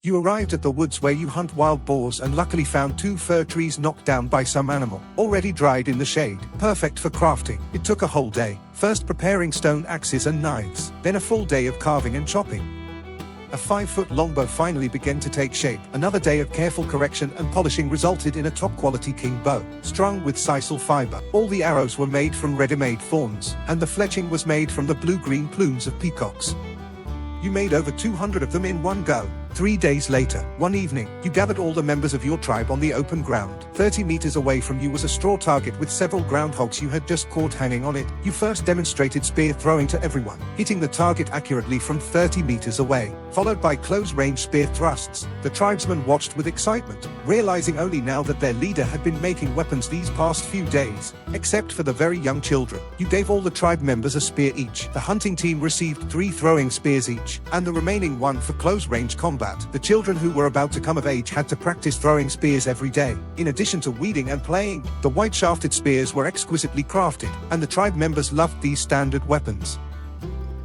You arrived at the woods where you hunt wild boars and luckily found 2 fir trees knocked down by some animal, already dried in the shade, perfect for crafting. It took a whole day, first preparing stone axes and knives, then a full day of carving and chopping. A 5-foot longbow finally began to take shape. Another day of careful correction and polishing resulted in a top-quality king bow, strung with sisal fiber. All the arrows were made from ready-made thorns, and the fletching was made from the blue-green plumes of peacocks. You made over 200 of them in one go. 3 days later, one evening, you gathered all the members of your tribe on the open ground. 30 meters away from you was a straw target with several groundhogs you had just caught hanging on it. You first demonstrated spear throwing to everyone, hitting the target accurately from 30 meters away, followed by close-range spear thrusts. The tribesmen watched with excitement, realizing only now that their leader had been making weapons these past few days. Except for the very young children, you gave all the tribe members a spear each. The hunting team received 3 throwing spears each, and the remaining 1 for close-range combat. The children who were about to come of age had to practice throwing spears every day. In addition to weeding and playing, the white-shafted spears were exquisitely crafted, and the tribe members loved these standard weapons.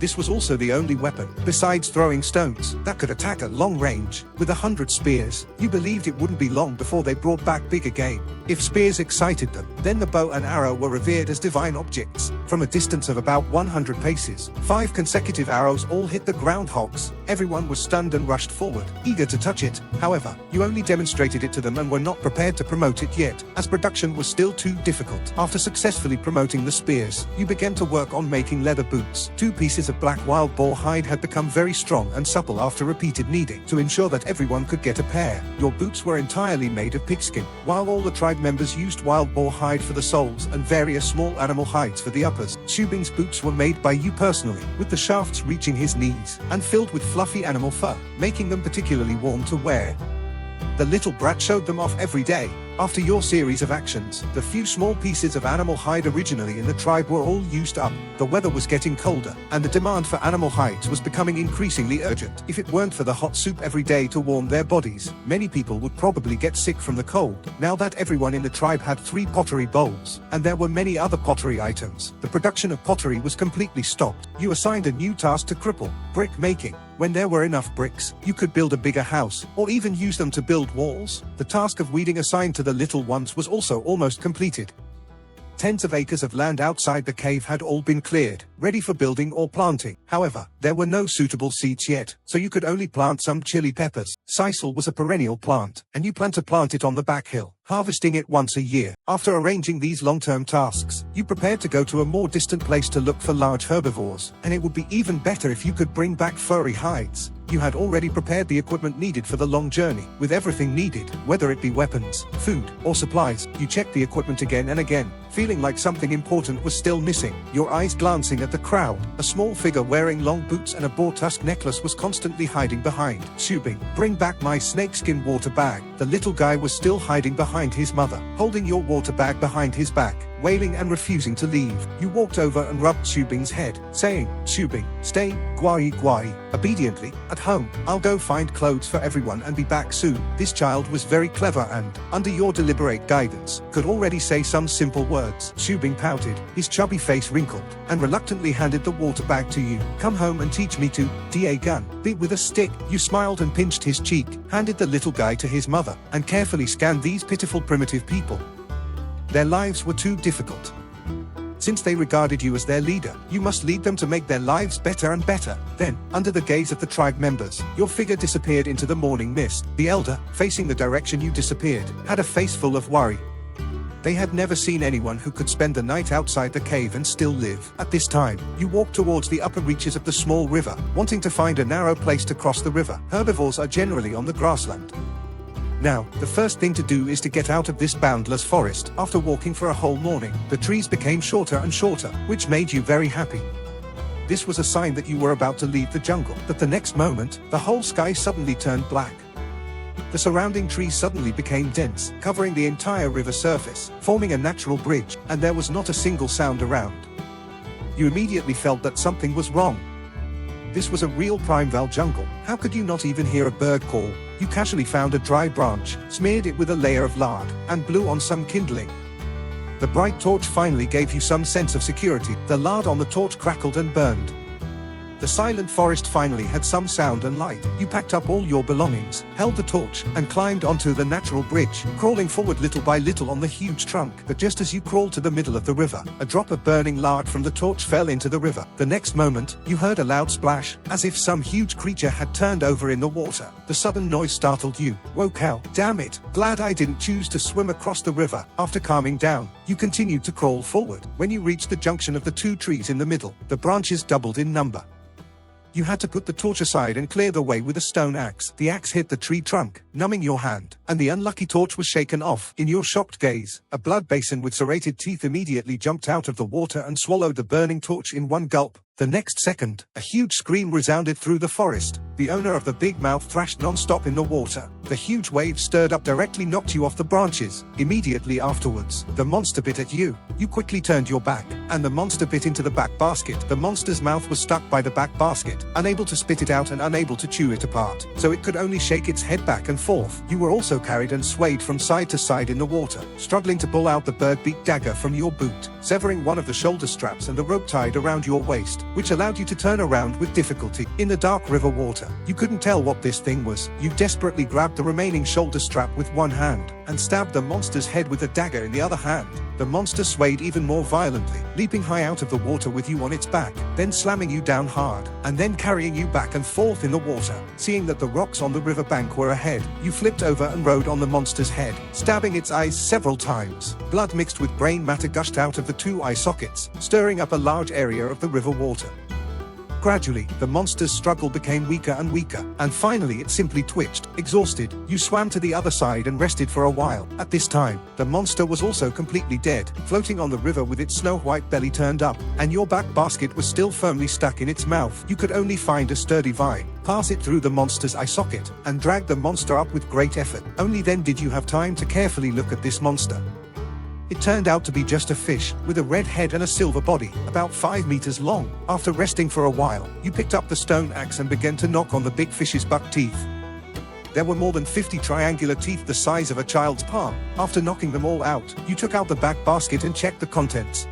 This was also the only weapon, besides throwing stones, that could attack at long range. With 100 spears, you believed it wouldn't be long before they brought back bigger game. If spears excited them, then the bow and arrow were revered as divine objects. From a distance of about 100 paces, 5 consecutive arrows all hit the groundhogs. Everyone was stunned and rushed forward, eager to touch it. However, you only demonstrated it to them and were not prepared to promote it yet, as production was still too difficult. After successfully promoting the spears, you began to work on making leather boots. 2 pieces of black wild boar hide had become very strong and supple after repeated kneading. To ensure that everyone could get a pair, your boots were entirely made of pigskin, while all the tribe members used wild boar hide for the soles and various small animal hides for the uppers. Shubing's boots were made by you personally, with the shafts reaching his knees, and filled with fluffy animal fur, making them particularly warm to wear. The little brat showed them off every day. After your series of actions, the few small pieces of animal hide originally in the tribe were all used up. The weather was getting colder, and the demand for animal hides was becoming increasingly urgent. If it weren't for the hot soup every day to warm their bodies, many people would probably get sick from the cold. Now that everyone in the tribe had 3 pottery bowls, and there were many other pottery items, the production of pottery was completely stopped. You assigned a new task to cripple: brick making. When there were enough bricks, you could build a bigger house, or even use them to build walls. The task of weeding assigned to the little ones was also almost completed. Tens of acres of land outside the cave had all been cleared, ready for building or planting. However, there were no suitable seeds yet, so you could only plant some chili peppers. Sisal was a perennial plant, and you planned to plant it on the back hill, harvesting it once a year. After arranging these long-term tasks, you prepared to go to a more distant place to look for large herbivores, and it would be even better if you could bring back furry hides. You had already prepared the equipment needed for the long journey. With everything needed, whether it be weapons, food, or supplies, you checked the equipment again and again, feeling like something important was still missing. Your eyes glancing at the crowd, a small figure wearing long boots and a boar tusk necklace was constantly hiding behind. Shubing, bring back my snakeskin water bag. The little guy was still hiding behind his mother, holding your water bag behind his back, wailing and refusing to leave. You walked over and rubbed Shubing's head, saying, "Shubing, stay, Gwai Gwai." Obediently, "At home, I'll go find clothes for everyone and be back soon." This child was very clever and, under your deliberate guidance, could already say some simple words. Shubing pouted, his chubby face wrinkled, and reluctantly handed the water bag to you. "Come home and teach me to da gun. Beat with a stick." You smiled and pinched his cheek, handed the little guy to his mother, and carefully scanned these pitiful primitive people. Their lives were too difficult. Since they regarded you as their leader, you must lead them to make their lives better and better. Then, under the gaze of the tribe members, your figure disappeared into the morning mist. The elder, facing the direction you disappeared, had a face full of worry. They had never seen anyone who could spend the night outside the cave and still live. At this time, you walked towards the upper reaches of the small river, wanting to find a narrow place to cross the river. Herbivores are generally on the grassland. Now, the first thing to do is to get out of this boundless forest. After walking for a whole morning, the trees became shorter and shorter, which made you very happy. This was a sign that you were about to leave the jungle. But the next moment, the whole sky suddenly turned black. The surrounding trees suddenly became dense, covering the entire river surface, forming a natural bridge, and there was not a single sound around. You immediately felt that something was wrong. This was a real primeval jungle. How could you not even hear a bird call? You casually found a dry branch, smeared it with a layer of lard, and blew on some kindling. The bright torch finally gave you some sense of security. The lard on the torch crackled and burned. The silent forest finally had some sound and light. You packed up all your belongings, held the torch, and climbed onto the natural bridge, crawling forward little by little on the huge trunk. But just as you crawled to the middle of the river, a drop of burning lard from the torch fell into the river. The next moment, you heard a loud splash, as if some huge creature had turned over in the water. The sudden noise startled you. Whoa cow, damn it, glad I didn't choose to swim across the river. After calming down, you continued to crawl forward. When you reached the junction of the two trees in the middle, the branches doubled in number. You had to put the torch aside and clear the way with a stone axe. The axe hit the tree trunk, numbing your hand, and the unlucky torch was shaken off. In your shocked gaze, a blood basin with serrated teeth immediately jumped out of the water and swallowed the burning torch in one gulp. The next second, a huge scream resounded through the forest. The owner of the big mouth thrashed non-stop in the water. The huge wave stirred up directly knocked you off the branches. Immediately afterwards, the monster bit at you. You quickly turned your back, and the monster bit into the back basket. The monster's mouth was stuck by the back basket, unable to spit it out and unable to chew it apart, so it could only shake its head back and forth. You were also carried and swayed from side to side in the water, struggling to pull out the bird-beak dagger from your boot, severing one of the shoulder straps and the rope tied around your waist, which allowed you to turn around with difficulty. In the dark river water, you couldn't tell what this thing was. You desperately grabbed the remaining shoulder strap with one hand, and stabbed the monster's head with a dagger in the other hand. The monster swayed even more violently, leaping high out of the water with you on its back, then slamming you down hard, and then carrying you back and forth in the water. Seeing that the rocks on the riverbank were ahead, you flipped over and rode on the monster's head, stabbing its eyes several times. Blood mixed with brain matter gushed out of the two eye sockets, stirring up a large area of the river water. Gradually, the monster's struggle became weaker and weaker, and finally it simply twitched. Exhausted, you swam to the other side and rested for a while. At this time, the monster was also completely dead, floating on the river with its snow-white belly turned up, and your back basket was still firmly stuck in its mouth. You could only find a sturdy vine, pass it through the monster's eye socket, and drag the monster up with great effort. Only then did you have time to carefully look at this monster. It turned out to be just a fish, with a red head and a silver body, about 5 meters long. After resting for a while, you picked up the stone axe and began to knock on the big fish's buck teeth. There were more than 50 triangular teeth the size of a child's palm. After knocking them all out, you took out the back basket and checked the contents.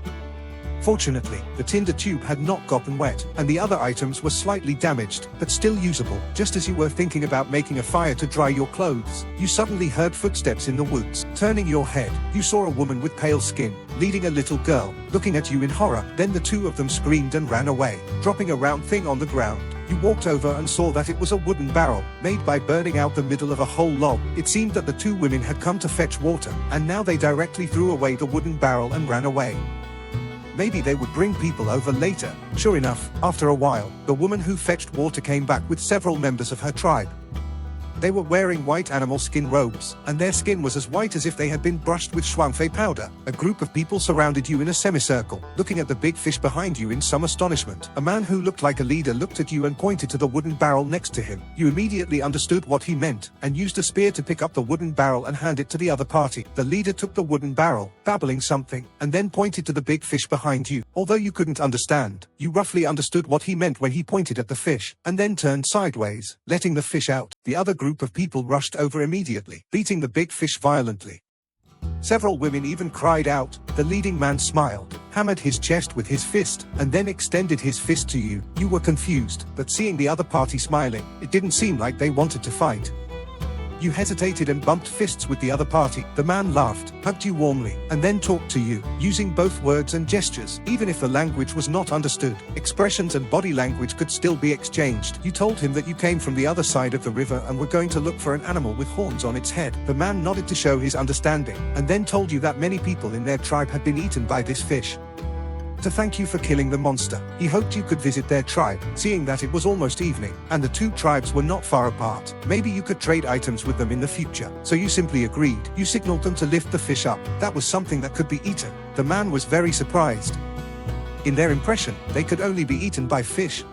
Fortunately, the tinder tube had not gotten wet, and the other items were slightly damaged, but still usable. Just as you were thinking about making a fire to dry your clothes, you suddenly heard footsteps in the woods. Turning your head, you saw a woman with pale skin, leading a little girl, looking at you in horror. Then the two of them screamed and ran away, dropping a round thing on the ground. You walked over and saw that it was a wooden barrel, made by burning out the middle of a whole log. It seemed that the two women had come to fetch water, and now they directly threw away the wooden barrel and ran away. Maybe they would bring people over later. Sure enough, after a while, the woman who fetched water came back with several members of her tribe. They were wearing white animal skin robes, and their skin was as white as if they had been brushed with shuangfei powder. A group of people surrounded you in a semicircle, looking at the big fish behind you in some astonishment. A man who looked like a leader looked at you and pointed to the wooden barrel next to him. You immediately understood what he meant, and used a spear to pick up the wooden barrel and hand it to the other party. The leader took the wooden barrel, babbling something, and then pointed to the big fish behind you. Although you couldn't understand, you roughly understood what he meant when he pointed at the fish, and then turned sideways, letting the fish out. The other group of people rushed over immediately, beating the big fish violently. Several women even cried out. The leading man smiled, hammered his chest with his fist, and then extended his fist to you. You were confused, but seeing the other party smiling, it didn't seem like they wanted to fight. You hesitated and bumped fists with the other party. The man laughed, hugged you warmly, and then talked to you, using both words and gestures. Even if the language was not understood, expressions and body language could still be exchanged. You told him that you came from the other side of the river and were going to look for an animal with horns on its head. The man nodded to show his understanding, and then told you that many people in their tribe had been eaten by this fish. To thank you for killing the monster, he hoped you could visit their tribe, seeing that it was almost evening, and the two tribes were not far apart. Maybe you could trade items with them in the future. So you simply agreed. You signaled them to lift the fish up. That was something that could be eaten. The man was very surprised. In their impression, they could only be eaten by fish.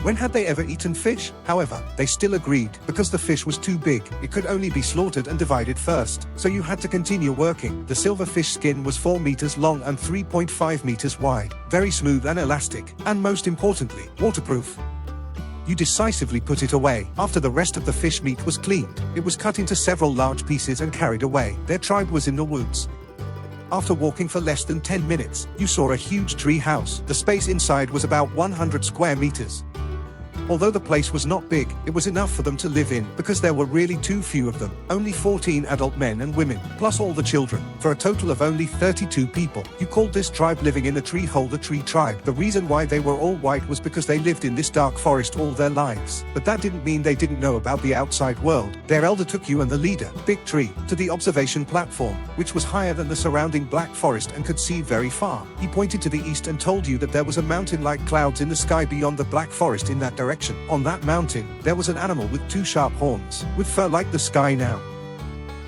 When had they ever eaten fish? However, they still agreed, because the fish was too big. It could only be slaughtered and divided first. So you had to continue working. The silver fish skin was 4 meters long and 3.5 meters wide, very smooth and elastic, and most importantly, waterproof. You decisively put it away. After the rest of the fish meat was cleaned, it was cut into several large pieces and carried away. Their tribe was in the woods. After walking for less than 10 minutes, you saw a huge tree house. The space inside was about 100 square meters. Although the place was not big, it was enough for them to live in because there were really too few of them. Only 14 adult men and women, plus all the children, for a total of only 32 people. You called this tribe living in the tree hole the tree tribe. The reason why they were all white was because they lived in this dark forest all their lives. But that didn't mean they didn't know about the outside world. Their elder took you and the leader, Big Tree, to the observation platform, which was higher than the surrounding black forest and could see very far. He pointed to the east and told you that there was a mountain like clouds in the sky beyond the black forest in that direction. On that mountain, there was an animal with 2 sharp horns, with fur like the sky now.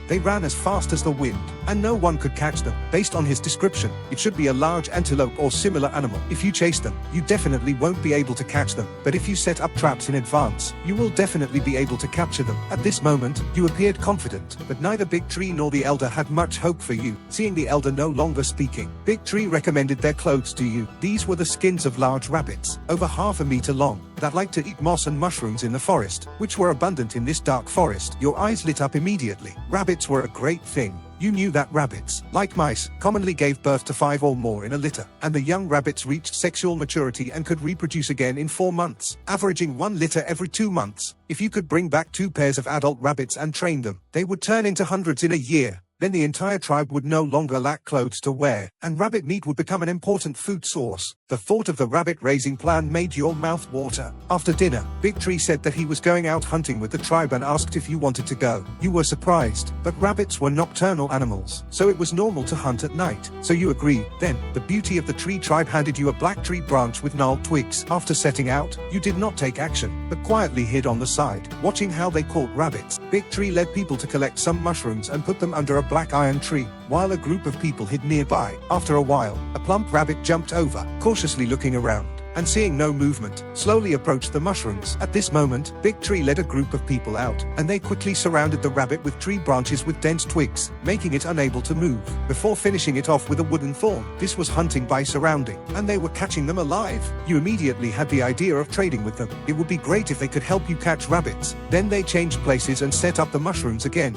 They ran as fast as the wind, and no one could catch them. Based on his description, it should be a large antelope or similar animal. If you chase them, you definitely won't be able to catch them. But if you set up traps in advance, you will definitely be able to capture them. At this moment, you appeared confident, but neither Big Tree nor the elder had much hope for you. Seeing the elder no longer speaking, Big Tree recommended their clothes to you. These were the skins of large rabbits, over half a meter long, that liked to eat moss and mushrooms in the forest, which were abundant in this dark forest. Your eyes lit up immediately. Rabbits were a great thing. You knew that rabbits, like mice, commonly gave birth to 5 or more in a litter, and the young rabbits reached sexual maturity and could reproduce again in 4 months, averaging 1 litter every 2 months. If you could bring back 2 pairs of adult rabbits and train them, they would turn into hundreds in a year. Then the entire tribe would no longer lack clothes to wear, and rabbit meat would become an important food source. The thought of the rabbit raising plan made your mouth water. After dinner, Big Tree said that he was going out hunting with the tribe and asked if you wanted to go. You were surprised, but rabbits were nocturnal animals, so it was normal to hunt at night. So you agreed. Then, the beauty of the tree tribe handed you a black tree branch with gnarled twigs. After setting out, you did not take action, but quietly hid on the side, watching how they caught rabbits. Big Tree led people to collect some mushrooms and put them under a black iron tree, while a group of people hid nearby. After a while, a plump rabbit jumped over, cautiously looking around, and seeing no movement, slowly approached the mushrooms. At this moment, Big Tree led a group of people out, and they quickly surrounded the rabbit with tree branches with dense twigs, making it unable to move, before finishing it off with a wooden thorn. This was hunting by surrounding, and they were catching them alive. You immediately had the idea of trading with them. It would be great if they could help you catch rabbits. Then they changed places and set up the mushrooms again.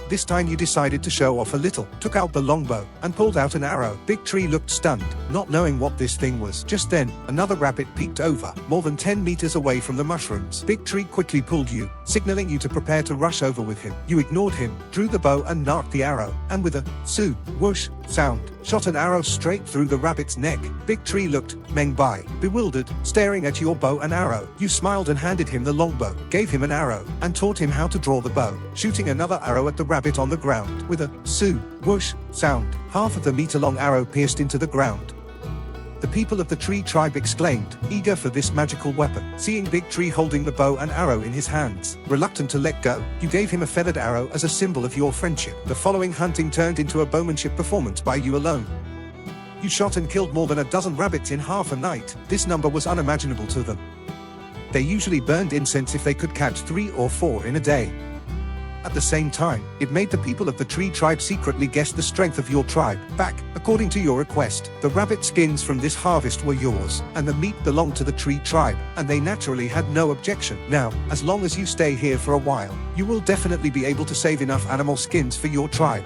This time you decided to show off a little, took out the longbow, and pulled out an arrow. Big Tree looked stunned, not knowing what this thing was. Just then, another rabbit peeked over, more than 10 meters away from the mushrooms. Big Tree quickly pulled you, signaling you to prepare to rush over with him. You ignored him, drew the bow and narked the arrow, and with a "soo" whoosh sound, shot an arrow straight through the rabbit's neck. Big Tree looked by, bewildered, staring at your bow and arrow. You smiled and handed him the longbow, gave him an arrow, and taught him how to draw the bow, shooting another arrow at the rabbit on the ground. With a "soo" whoosh sound, half of the meter-long arrow pierced into the ground. The people of the tree tribe exclaimed, eager for this magical weapon. Seeing Big Tree holding the bow and arrow in his hands, reluctant to let go, you gave him a feathered arrow as a symbol of your friendship. The following hunting turned into a bowmanship performance by you alone. You shot and killed more than a dozen rabbits in half a night. This number was unimaginable to them. They usually burned incense if they could catch 3 or 4 in a day. At the same time, it made the people of the tree tribe secretly guess the strength of your tribe. Back, according to your request, the rabbit skins from this harvest were yours, and the meat belonged to the tree tribe, and they naturally had no objection. Now, as long as you stay here for a while, you will definitely be able to save enough animal skins for your tribe.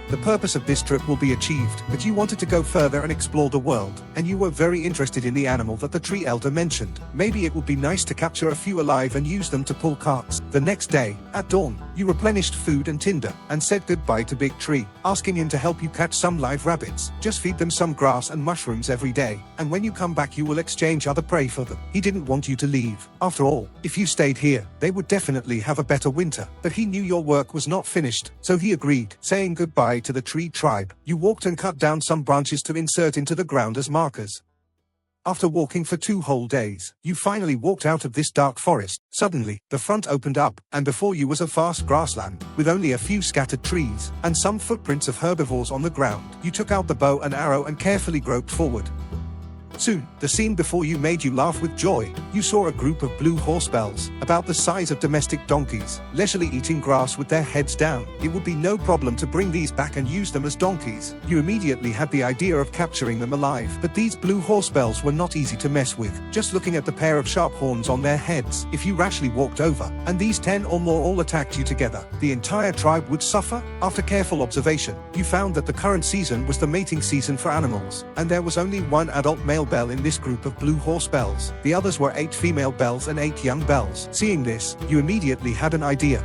The purpose of this trip will be achieved, but you wanted to go further and explore the world, and you were very interested in the animal that the tree elder mentioned. Maybe it would be nice to capture a few alive and use them to pull carts. The next day, at dawn, you replenished food and tinder, and said goodbye to Big Tree, asking him to help you catch some live rabbits. Just feed them some grass and mushrooms every day, and when you come back you will exchange other prey for them. He didn't want you to leave. After all, if you stayed here, they would definitely have a better winter. But he knew your work was not finished, so he agreed, saying goodbye to the tree tribe. You walked and cut down some branches to insert into the ground as markers. After walking for 2 whole days, you finally walked out of this dark forest. Suddenly, the front opened up, and before you was a vast grassland, with only a few scattered trees, and some footprints of herbivores on the ground. You took out the bow and arrow and carefully groped forward. Soon, the scene before you made you laugh with joy. You saw a group of blue horsebells, about the size of domestic donkeys, leisurely eating grass with their heads down. It would be no problem to bring these back and use them as donkeys. You immediately had the idea of capturing them alive, but these blue horsebells were not easy to mess with. Just looking at the pair of sharp horns on their heads, if you rashly walked over, and these 10 or more all attacked you together, the entire tribe would suffer. After careful observation, you found that the current season was the mating season for animals, and there was only one adult male bell in this group of blue horse bells. The others were 8 female bells and 8 young bells. Seeing this, you immediately had an idea.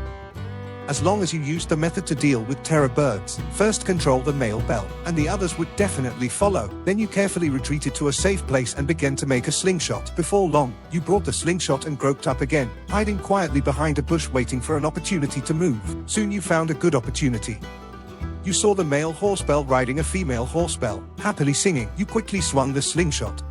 As long as you used the method to deal with terror birds, first control the male bell, and the others would definitely follow. Then you carefully retreated to a safe place and began to make a slingshot. Before long, you brought the slingshot and groped up again, hiding quietly behind a bush waiting for an opportunity to move. Soon you found a good opportunity. You saw the male horsebell riding a female horsebell, happily singing. You quickly swung the slingshot.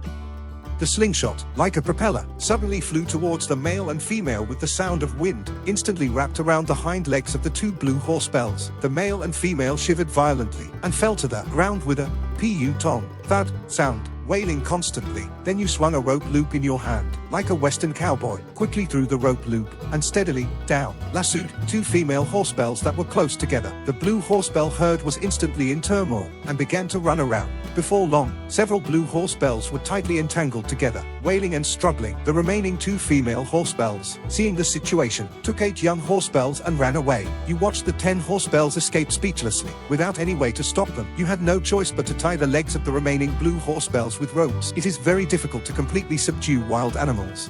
The slingshot, like a propeller, suddenly flew towards the male and female with the sound of wind, instantly wrapped around the hind legs of the 2 blue horsebells. The male and female shivered violently, and fell to the ground with a pu-tong, thud, sound, wailing constantly. Then you swung a rope loop in your hand, like a western cowboy, quickly threw the rope loop, and steadily, down, lassoed 2 female horsebells that were close together. The blue horsebell herd was instantly in turmoil, and began to run around. Before long, several blue horsebells were tightly entangled together, wailing and struggling. The remaining 2 female horsebells, seeing the situation, took 8 young horsebells and ran away. You watched the 10 horsebells escape speechlessly, without any way to stop them. You had no choice but to tie the legs of the remaining blue horsebells with ropes. It is very difficult to completely subdue wild animals.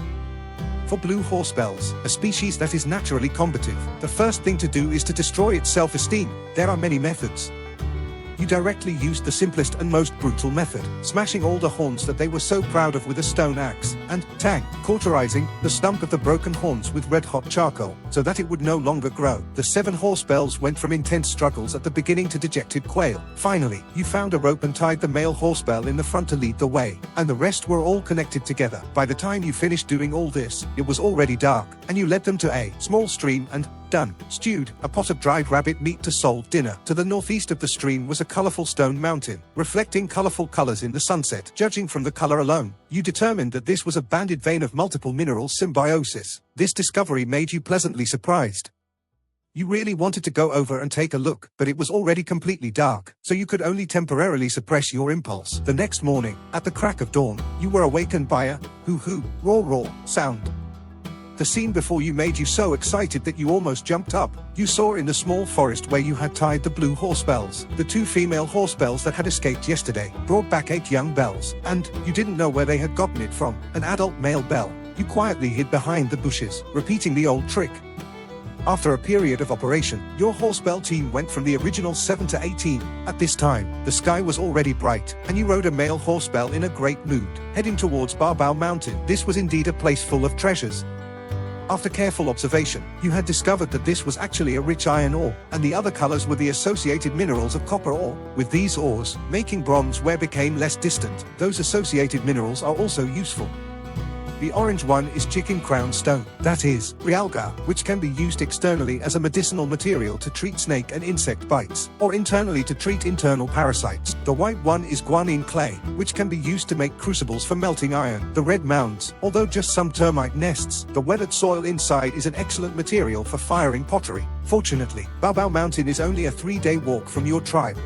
For blue horsebells, a species that is naturally combative, the first thing to do is to destroy its self-esteem. There are many methods. You directly used the simplest and most brutal method, smashing all the horns that they were so proud of with a stone axe, and, tang, cauterizing the stump of the broken horns with red-hot charcoal, so that it would no longer grow. The 7 horsebells went from intense struggles at the beginning to dejected quail. Finally, you found a rope and tied the male horsebell in the front to lead the way, and the rest were all connected together. By the time you finished doing all this, it was already dark, and you led them to a small stream and, done, stewed a pot of dried rabbit meat to solve dinner. To the northeast of the stream was a colorful stone mountain, reflecting colorful colors in the sunset. Judging from the color alone, you determined that this was a banded vein of multiple minerals symbiosis. This discovery made you pleasantly surprised. You really wanted to go over and take a look, but it was already completely dark, so you could only temporarily suppress your impulse. The next morning, at the crack of dawn, you were awakened by a hoo-hoo, roar-roar sound. The scene before you made you so excited that you almost jumped up. You saw in the small forest where you had tied the blue horsebells, the 2 female horsebells that had escaped yesterday, brought back 8 young bells, and you didn't know where they had gotten it from, an adult male bell. You quietly hid behind the bushes, repeating the old trick. After a period of operation, your horsebell team went from the original 7 to 18. At this time, the sky was already bright, and you rode a male horsebell in a great mood, heading towards Barbao Mountain. This was indeed a place full of treasures. After careful observation, you had discovered that this was actually a rich iron ore, and the other colors were the associated minerals of copper ore. With these ores, making bronze ware became less distant. Those associated minerals are also useful. The orange one is chicken crown stone, that is, realgar, which can be used externally as a medicinal material to treat snake and insect bites, or internally to treat internal parasites. The white one is guanine clay, which can be used to make crucibles for melting iron. The red mounds, although just some termite nests, the weathered soil inside is an excellent material for firing pottery. Fortunately, Barbao Mountain is only a 3-day walk from your tribe.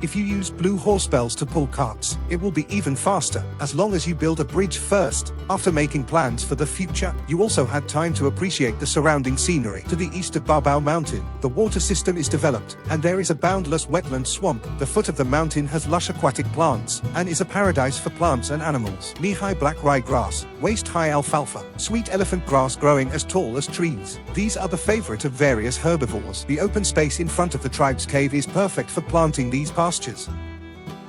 If you use blue horsebells to pull carts, it will be even faster, as long as you build a bridge first. After making plans for the future, you also had time to appreciate the surrounding scenery. To the east of Barbao Mountain, the water system is developed, and there is a boundless wetland swamp. The foot of the mountain has lush aquatic plants, and is a paradise for plants and animals. Knee-high black ryegrass, waist-high alfalfa, sweet elephant grass growing as tall as trees. These are the favorite of various herbivores. The open space in front of the tribe's cave is perfect for planting these pastures.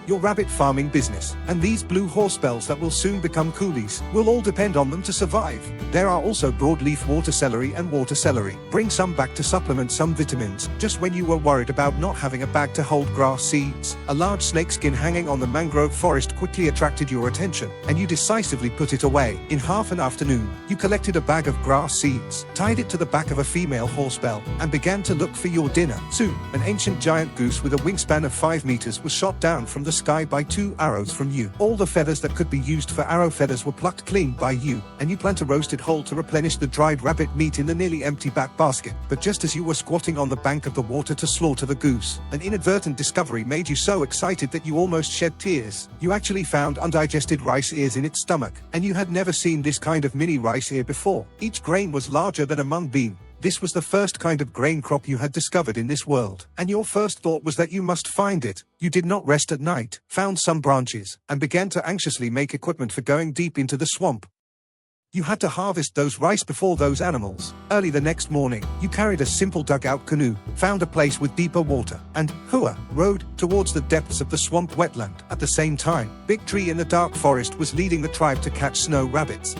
Your rabbit farming business, and these blue horsebells that will soon become coolies, will all depend on them to survive. There are also broadleaf water celery and water celery. Bring some back to supplement some vitamins. Just when you were worried about not having a bag to hold grass seeds, a large snakeskin hanging on the mangrove forest quickly attracted your attention, and you decisively put it away. In half an afternoon, you collected a bag of grass seeds, tied it to the back of a female horsebell, and began to look for your dinner. Soon, an ancient giant goose with a wingspan of 5 meters was shot down from the sky by 2 arrows from you. All the feathers that could be used for arrow feathers were plucked clean by you, and you planned to roast it whole to replenish the dried rabbit meat in the nearly empty back basket. But just as you were squatting on the bank of the water to slaughter the goose, an inadvertent discovery made you so excited that you almost shed tears. You actually found undigested rice ears in its stomach, and you had never seen this kind of mini rice ear before. Each grain was larger than a mung bean. This was the first kind of grain crop you had discovered in this world, and your first thought was that you must find it. You did not rest at night, found some branches, and began to anxiously make equipment for going deep into the swamp. You had to harvest those rice before those animals. Early the next morning, you carried a simple dugout canoe, found a place with deeper water, and, rowed towards the depths of the swamp wetland. At the same time, Big Tree in the dark forest was leading the tribe to catch snow rabbits.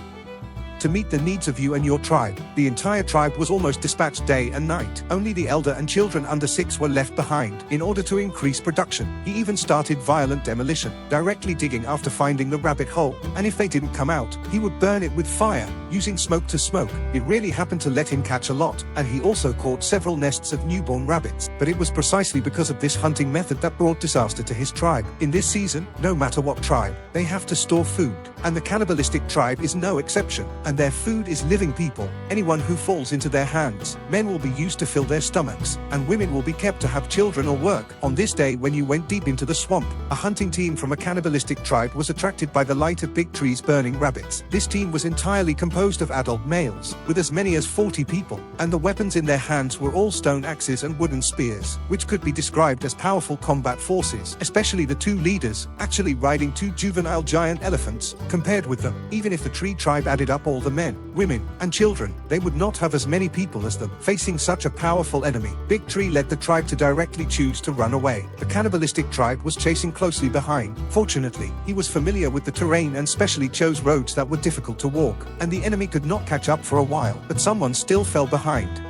To meet the needs of you and your tribe, the entire tribe was almost dispatched day and night. Only the elder and children under 6 were left behind. In order to increase production, he even started violent demolition, directly digging after finding the rabbit hole, and if they didn't come out, he would burn it with fire, using smoke to smoke. It really happened to let him catch a lot, and he also caught several nests of newborn rabbits. But it was precisely because of this hunting method that brought disaster to his tribe. In this season, no matter what tribe, they have to store food, and the cannibalistic tribe is no exception. And their food is living people. Anyone who falls into their hands, men will be used to fill their stomachs, and women will be kept to have children or work. On this day when you went deep into the swamp, a hunting team from a cannibalistic tribe was attracted by the light of Big Tree's burning rabbits. This team was entirely composed of adult males, with as many as 40 people, and the weapons in their hands were all stone axes and wooden spears, which could be described as powerful combat forces, especially the 2 leaders, actually riding 2 juvenile giant elephants. Compared with them, even if the Tree tribe added up all the men, women, and children, they would not have as many people as them. Facing such a powerful enemy, Big Tree led the tribe to directly choose to run away. The cannibalistic tribe was chasing closely behind. Fortunately, he was familiar with the terrain and specially chose roads that were difficult to walk, and the enemy could not catch up for a while, but someone still fell behind.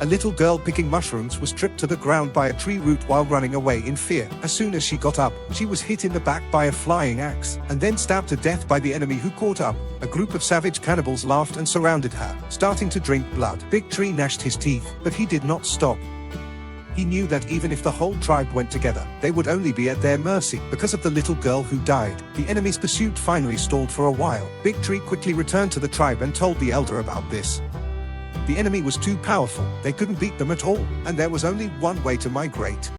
A little girl picking mushrooms was tripped to the ground by a tree root while running away in fear. As soon as she got up, she was hit in the back by a flying axe, and then stabbed to death by the enemy who caught up. A group of savage cannibals laughed and surrounded her, starting to drink blood. Big Tree gnashed his teeth, but he did not stop. He knew that even if the whole tribe went together, they would only be at their mercy. Because of the little girl who died, the enemy's pursuit finally stalled for a while. Big Tree quickly returned to the tribe and told the elder about this. The enemy was too powerful, they couldn't beat them at all, and there was only one way to migrate.